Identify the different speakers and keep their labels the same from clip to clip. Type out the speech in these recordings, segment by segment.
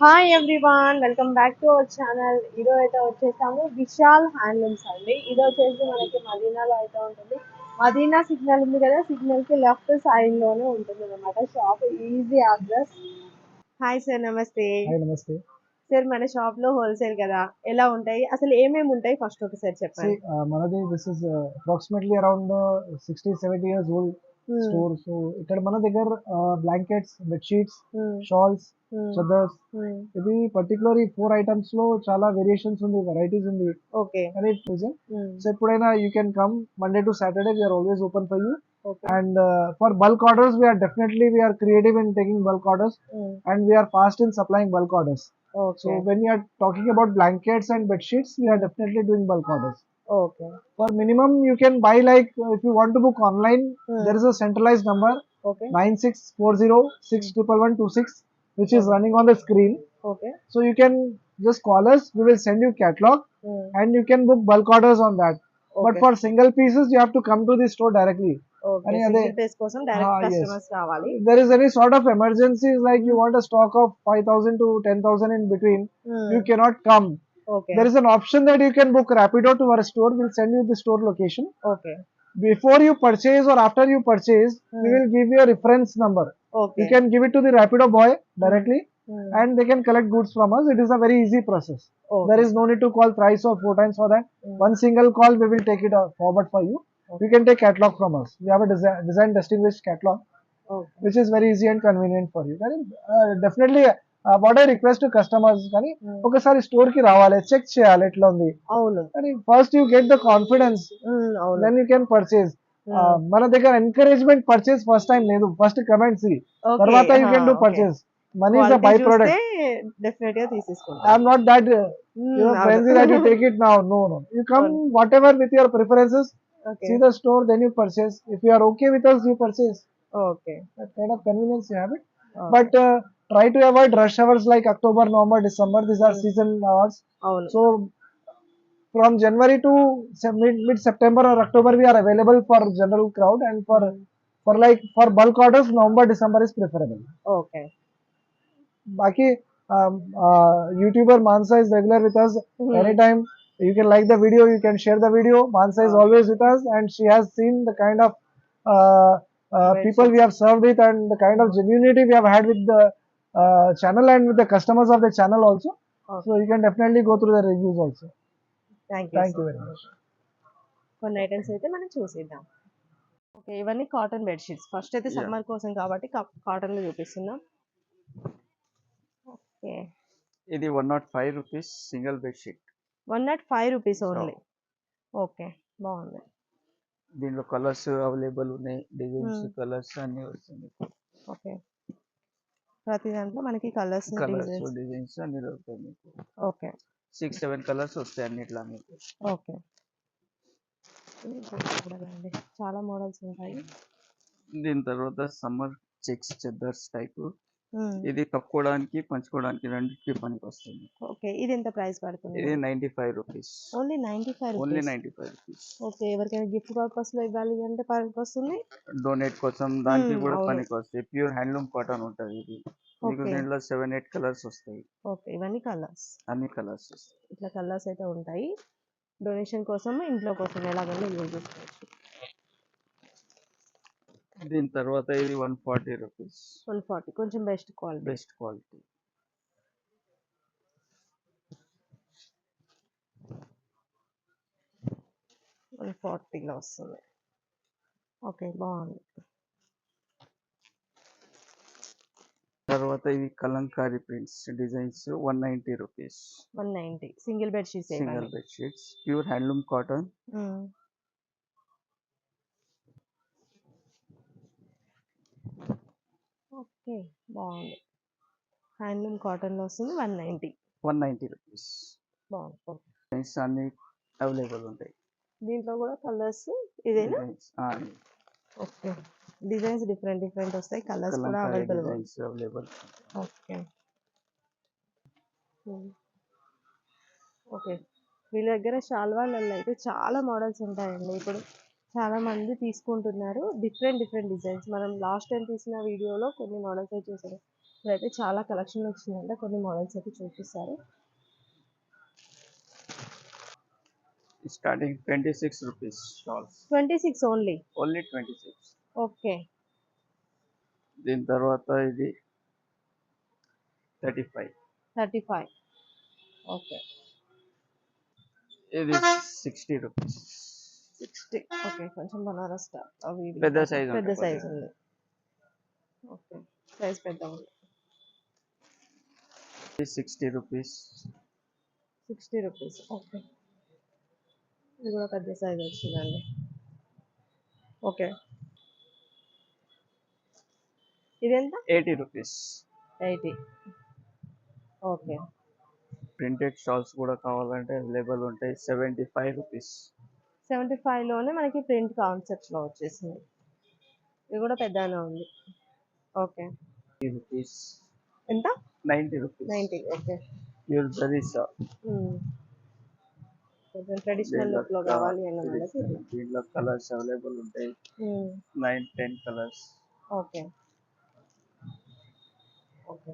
Speaker 1: Hi everyone, welcome back to our channel. ఈరోజు అయితే వచ్చేసాము విశాల్ హ్యాండ్లూమ్స్ అండి. ఇది వచ్చేసి మనకి మదీనాలో అయితే ఉంటుంది. మదీనా సిగ్నల్ ఉంది కదా, సిగ్నల్ కి లెఫ్ట్ సైడ్ లోనే ఉంటుంది అనమాట shop. Easy address. Hi sir, నమస్తే.
Speaker 2: హాయ్ నమస్తే.
Speaker 1: సార్ మన షాప్ లో హోల్సేల్ కదా, ఎలా ఉంటాయి, అసలు ఏమేమి ఉంటాయి ఫస్ట్ ఒకసారి చెప్పండి.
Speaker 2: మనది this is approximately around 60-70 years old store. So ఇక్కడ మన దగ్గర బ్లాంకెట్స్, బెడ్షీట్స్, షాల్స్, చదర్స్, ఇది పర్టికులర్ ఈ 4 ఐటమ్స్ లో చాలా వేరియేషన్స్ ఉంది, వెరైటీస్ ఉంది.
Speaker 1: ఓకే.
Speaker 2: సో ఎప్పుడైనా you can come Monday to Saturday, we're always open for you. And for bulk orders, we are creative in taking bulk orders, and we are fast in supplying bulk orders.
Speaker 1: Okay.
Speaker 2: So when you are talking about blankets and bed sheets, we are definitely doing bulk orders.
Speaker 1: Okay.
Speaker 2: For minimum, you can buy, like if you want to book online, there is a centralized number,
Speaker 1: okay.
Speaker 2: 9640611126, which is running on the screen.
Speaker 1: Okay.
Speaker 2: So you can just call us. We will send you catalog, and you can book bulk orders on that. But for single pieces, you have to come to the store directly.
Speaker 1: Okay. Single piece కోసం direct customers రావాలి.
Speaker 2: If there is any sort of emergencies, like you want a stock of 5,000 to 10,000 in between, you cannot come.
Speaker 1: Okay.
Speaker 2: There is an option that you can book Rapido to our store. We'll send you the store location.
Speaker 1: Okay.
Speaker 2: Before you purchase or after you purchase, we will give you a reference number.
Speaker 1: Okay.
Speaker 2: You can give it to the Rapido boy directly, and they can collect goods from us. It is a very easy process.
Speaker 1: Okay.
Speaker 2: There is no need to call thrice or 4 times for that. One single call, we will take it forward for you. You can take catalog from us. We have a design distinguished catalog, which is very easy and convenient for you. Definitely, what I request to customers, కానీ ఒకసారి store కి రావాలి, check చేయాలి ఎట్లా ఉంది.
Speaker 1: అవును.
Speaker 2: కానీ first you get the confidence, then you can purchase. మన దగ్గర ఎంకరేజ్మెంట్ పర్చేస్ ఫస్ట్ టైం లేదు, ఫస్ట్ కమెంట్స్ తర్వాత you can do purchase. Money is a byproduct.
Speaker 1: Definitely తీసేసుకుంటా.
Speaker 2: I am not that frenzy that you take it now. No. You come whatever with your preferences.
Speaker 1: Okay.
Speaker 2: See the store, then you purchase. If you are okay with us, you purchase.
Speaker 1: Okay.
Speaker 2: That kind of convenience you have it. But try to avoid rush hours like October, November, December. These are season hours. So from January to mid September or October, we are available for general crowd, and for bulk orders, November, December is preferable.
Speaker 1: Okay.
Speaker 2: Baki YouTuber Mansa is regular with us. Anytime you can like the video, you can share the video. Mansa is always with us, and she has seen the kind of people we have served with, and the kind of genuinity we have had with the channel and with the customers of the channel also. So you can definitely go through the reviews also.
Speaker 1: Thank you
Speaker 2: very much.
Speaker 1: కొన్ని items అయితే మనం చూసేద్దాం. Okay, ఇవన్నీ cotton bedsheets. First అయితే summer కోసం కాబట్టి cotton లో చూపిస్తున్నాం. ఓకే,
Speaker 3: ఇది 105 rupees single bedsheet.
Speaker 1: 105 rupees only. Okay, బాగుంది.
Speaker 3: దీంట్లో కలర్స్ అవైలబుల్ ఉన్నాయి, డిజైన్స్ కలర్స్ అన్ని వస్తుంది.
Speaker 1: ఓకే, ప్రతి దాంట్లో మనకి కలర్స్
Speaker 3: డిజైన్స్ అన్ని దొరుకుతాయి మీకు.
Speaker 1: ఓకే,
Speaker 3: 6-7 కలర్స్ వస్తాయి అన్నిట్లో మీకు.
Speaker 1: ఓకే, చాలా మోడల్స్ ఉంటాయి.
Speaker 3: దీని తర్వాత సమ్మర్ చెక్స్ చెద్దర్స్ టైప్. ఇది కప్పుకోవడానికి పంచుకోవడానికి రెండింటికి పనికి వస్తుంది.
Speaker 1: ఓకే, ఇది ఎంత ప్రైస్ పడుతుంది?
Speaker 3: ఇది 95 రూపీస్.
Speaker 1: Only 95 rupees. ఓకే, ఎవరికైనా గిఫ్ట్ పర్పస్ లో ఇవ్వాలి అంటే పనికి వస్తుంది,
Speaker 3: డొనేట్ కోసం దానికి కూడా పనికి వస్తాయి. ప్యూర్ హ్యాండ్లూమ్ కాటన్ ఉంటుంది ఇది. మీకు దీంట్లో 7-8 కలర్స్ వస్తాయి.
Speaker 1: ఓకే, ఇవన్నీ కలర్స్,
Speaker 3: అన్ని కలర్స్
Speaker 1: ఇట్లా కలర్స్ అయితే ఉంటాయి. డొనేషన్ కోసం, ఇంట్లో కోసం ఎలాగైనా యూజ్ చేసుకోవచ్చు.
Speaker 3: దీని తర్వాత ఇది 140 రూపీస్.
Speaker 1: 140, కొంచెం బెస్ట్ క్వాలిటీ. 140లో వస్తుంది. ఓకే, బాగుంది.
Speaker 3: తర్వాత ఇవి Kalamkari prints designs 190 rupees.
Speaker 1: 190 single bed sheets,
Speaker 3: pure handloom cotton.
Speaker 1: Okay, బాగుంది. హ్యాండ్లూమ్ కాటన్ లో వస్తుంది.
Speaker 3: 190 రూపీస్.
Speaker 1: బాగుంది.
Speaker 3: డిజైన్స్ అన్ని అవైలబుల్ ఉంటాయి.
Speaker 1: దీంట్లో కూడా కలర్స్ ఇదేనా? ఓకే, డిజైన్స్ డిఫరెంట్ వస్తాయి, కలర్స్ కూడా అవైలబుల్. ఓకే, ఓకే, వీళ్ళ దగ్గర షాల్వాలలో అయితే చాలా మోడల్స్ ఉంటాయండి. ఇప్పుడు చాలా మంది తీసుకుంటున్నారు డిఫరెంట్ డిజైన్స్. మనం లాస్ట్ టైం తీసిన వీడియోలో కొన్ని మోడల్స్ అయితే చూసాము. ఇప్పుడైతే చాలా కలెక్షన్ వచ్చిందంటే కొన్ని మోడల్స్ అయితే చూపిస్తారు.
Speaker 3: Starting 26 rupees shawls.
Speaker 1: 26 only.
Speaker 3: Only 26.
Speaker 1: Okay.
Speaker 3: దీని తర్వాత ఇది 35.
Speaker 1: 35. ఓకే.
Speaker 3: ఇది 60 రూపీస్.
Speaker 1: 60. ఓకే. కొంచెం బనారస్ అవి
Speaker 3: పెద్ద సైజ్
Speaker 1: పెద్ద సైజ్ ఉంది. ఓకే. సైజ్ పెద్ద ఉంది.
Speaker 3: 60 రూపీస్.
Speaker 1: 60 రూపీస్. ఓకే. ఇది కూడా పెద్ద సైజ్ వచ్చిందండి. ఓకే. ఇది ఎంత?
Speaker 3: 80 రూపీస్.
Speaker 1: 80. ఓకే.
Speaker 3: ప్రింటెడ్ షాల్స్ కూడా కావాలంటే అవైలబుల్ ఉంటాయి. 75 రూపీస్.
Speaker 1: 75లోనే మనకి ప్రింట్ కాన్సెప్ట్లో వచ్చేసింది. ఇది కూడా పెద్దగానే ఉంది. ఓకే.
Speaker 3: 80 రూపీస్.
Speaker 1: ఎంత?
Speaker 3: 90 రూపీస్.
Speaker 1: 90. ఓకే.
Speaker 3: ప్యూర్ జరీసా.
Speaker 1: కొంచెం ట్రెడిషనల్ లుక్లో కావాలి అన్న వాళ్ళకి
Speaker 3: దీంట్లో కలర్స్ అవైలబుల్ ఉంటాయి. 9-10 కలర్స్.
Speaker 1: ఓకే. ఓకే.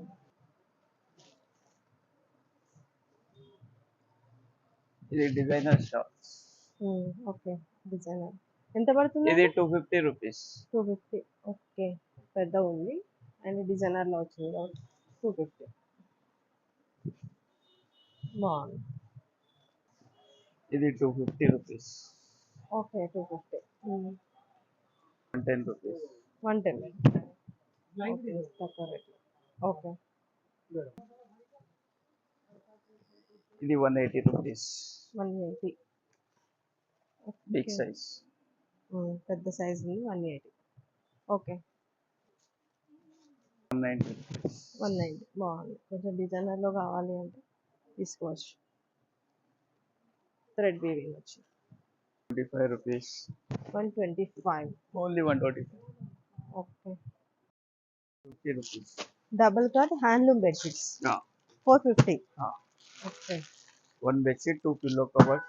Speaker 3: ఇది డిజైనర్ షాల్స్.
Speaker 1: ఓకే. డిజైనర్ ఎంత పడుతుంది?
Speaker 3: ఇది 250 రూపీస్.
Speaker 1: 250. ఓకే. పెద్ద ఉంది అండ్ డిజైనర్లో వచ్చింది కాబట్టి 250. బాగుంది.
Speaker 3: ఇది 250 రూపీస్.
Speaker 1: ఓకే. 250.
Speaker 3: 110 రూపీస్.
Speaker 1: 110. ఓకే. తక్కువ రేట్. ఓకే.
Speaker 3: ఇది 180 రూపీస్.
Speaker 1: 180.
Speaker 3: Big size.
Speaker 1: పెద్ద సైజ్ ఉంది. 180. ఓకే.
Speaker 3: 190 రూపీస్.
Speaker 1: 190. బాగుంది. కొంచెం డిజైనర్లో కావాలి అంటే తీసుకోవచ్చు. థ్రెడ్ వీవింగ్ వచ్చి
Speaker 3: 25 rupees.
Speaker 1: 125.
Speaker 3: Only 125.
Speaker 1: Okay.
Speaker 3: 50 rupees.
Speaker 1: Double cut handloom bedsheets 450. Okay.
Speaker 3: 1 bedsheet 2 pillow covers.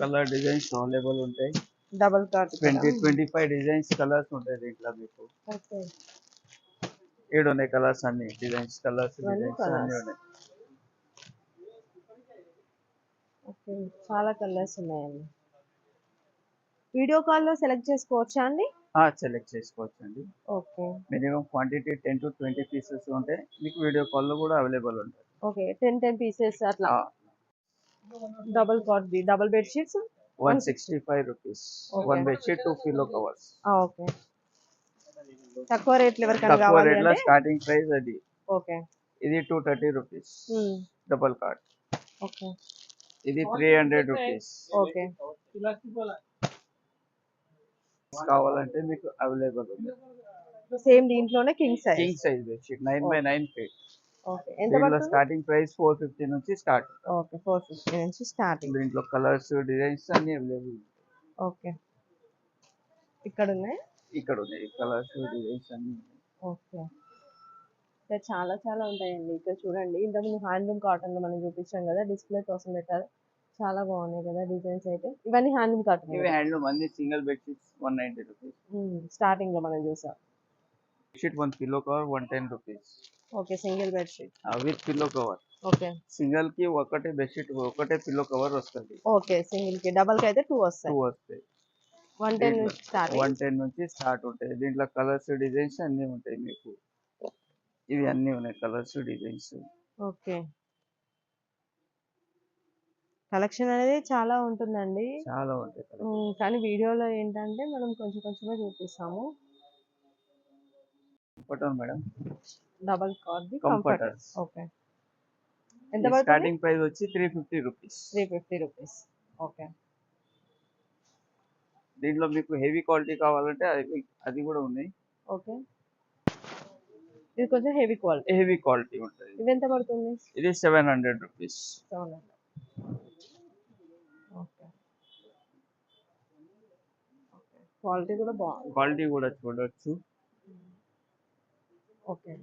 Speaker 3: Colour designs available ఉంటాయి.
Speaker 1: డబుల్ కట్
Speaker 3: 20-25 డిజైన్స్ కలర్స్ ఉంటాయి దీంట్లో మీకు.
Speaker 1: ఓకే.
Speaker 3: 7 ఉన్నాయి కలర్స్ అన్ని డిజైన్స్ కలర్స్ డిజైన్స్ అన్ని ఉన్నాయి.
Speaker 1: ఓకే. చాలా కలర్స్ ఉన్నాయండి. వీడియో కాల్లో సెలెక్ట్ చేసుకోవచ్చా అండి?
Speaker 3: సెలెక్ట్ చేసుకోవచ్చు అండి.
Speaker 1: ఓకే.
Speaker 3: మినిమం క్వాంటిటీ 10-20 పీసెస్ ఉంటే మీకు వీడియో కాల్లో కూడా అవైలబుల్ ఉంటాయి.
Speaker 1: ఓకే. 10 పీసెస్ అట్లా. Double cot the double bedsheets
Speaker 3: 165 rupees. 1 bedsheet 2 pillow covers.
Speaker 1: Okay. తక్కువ రేట్లు ఎవరికైనా
Speaker 3: తక్కువ
Speaker 1: కావాలి
Speaker 3: రేట్లో
Speaker 1: అంటే
Speaker 3: స్టార్టింగ్ ప్రైస్ అది.
Speaker 1: ఓకే.
Speaker 3: ఇది 230 రూపీస్. Double card.
Speaker 1: ఓకే.
Speaker 3: ఇది 300 రూపీస్.
Speaker 1: ఓకే.
Speaker 3: కావాలంటే మీకు అవైలబుల్ ఉంది.
Speaker 1: సేమ్ దీంట్లోనే king
Speaker 3: size bedsheet 9x9 feet.
Speaker 1: Okay. ఎంత
Speaker 3: దీంట్లో
Speaker 1: పడుతుంది?
Speaker 3: స్టార్టింగ్ ప్రైస్ 450 నుంచి స్టార్ట్.
Speaker 1: ఓకే. 450 నుంచి స్టార్టింగ్.
Speaker 3: దీంట్లో కలర్స్ డిజైన్స్ అన్ని అవైలబుల్.
Speaker 1: ఓకే. ఇక్కడ ఉన్నాయి
Speaker 3: కలర్స్ డిజైన్స్ అన్ని.
Speaker 1: ఓకే. ఇక్కడ చాలా చాలా ఉంటాయండి. ఇక్కడ చూడండి, ఇంతకుముందు హ్యాండ్లూమ్ కాటన్లో మనం చూపించాం కదా, డిస్ప్లే కోసం పెట్టారు. చాలా బాగున్నాయి కదా డిజైన్స్ అయితే. ఇవన్నీ హ్యాండ్లూమ్ కాటన్.
Speaker 3: ఇవి హ్యాండ్లూమ్ అన్ని సింగిల్ బెడ్షీట్స్ 190 రూపీస్.
Speaker 1: స్టార్టింగ్ లో మనం చూసాం.
Speaker 3: Bedsheet 1 pillow cover 110 rupees.
Speaker 1: Okay. Single bedsheet
Speaker 3: with pillow cover.
Speaker 1: Okay.
Speaker 3: Single కి ఒకటే బెడ్షీట్ ఒకటే పిల్లో కవర్ వస్తుంది.
Speaker 1: ఓకే. సింగిల్ కి. డబల్ కి అయితే 2 వస్తాయి. 110 నుంచి స్టార్ట్.
Speaker 3: 110 నుంచి స్టార్ట్ ఉంటాయి. దీంట్లో కలర్స్ డిజైన్స్ అన్ని ఉంటాయి మీకు. ఇవి అన్ని ఉన్నాయి కలర్స్ డిజైన్స్.
Speaker 1: ఓకే. కలెక్షన్ అనేది చాలా ఉంటుందండి.
Speaker 3: చాలా ఉంటాయి.
Speaker 1: కానీ వీడియోలో ఏంటంటే మనం కొంచెం కొంచెమే చూపిస్తాము.
Speaker 3: Comforter madam.
Speaker 1: Double cot the
Speaker 3: comforter.
Speaker 1: Okay. ఎంత పడుతుంది?
Speaker 3: స్టార్టింగ్ ప్రైస్ వచ్చి 350 రూపీస్.
Speaker 1: 350 రూపీస్. ఓకే.
Speaker 3: దీంట్లో మీకు హెవీ క్వాలిటీ కావాలంటే అది కూడా ఉన్నాయి.
Speaker 1: ఓకే. ఇది కొంచెం హెవీ క్వాలిటీ
Speaker 3: ఉంటుంది.
Speaker 1: ఇది ఎంత పడుతుంది?
Speaker 3: ఇది 700 రూపీస్.
Speaker 1: 700. ఓకే. క్వాలిటీ కూడా బాగుంది.
Speaker 3: క్వాలిటీ కూడా చూడొచ్చు.
Speaker 1: ఓకే.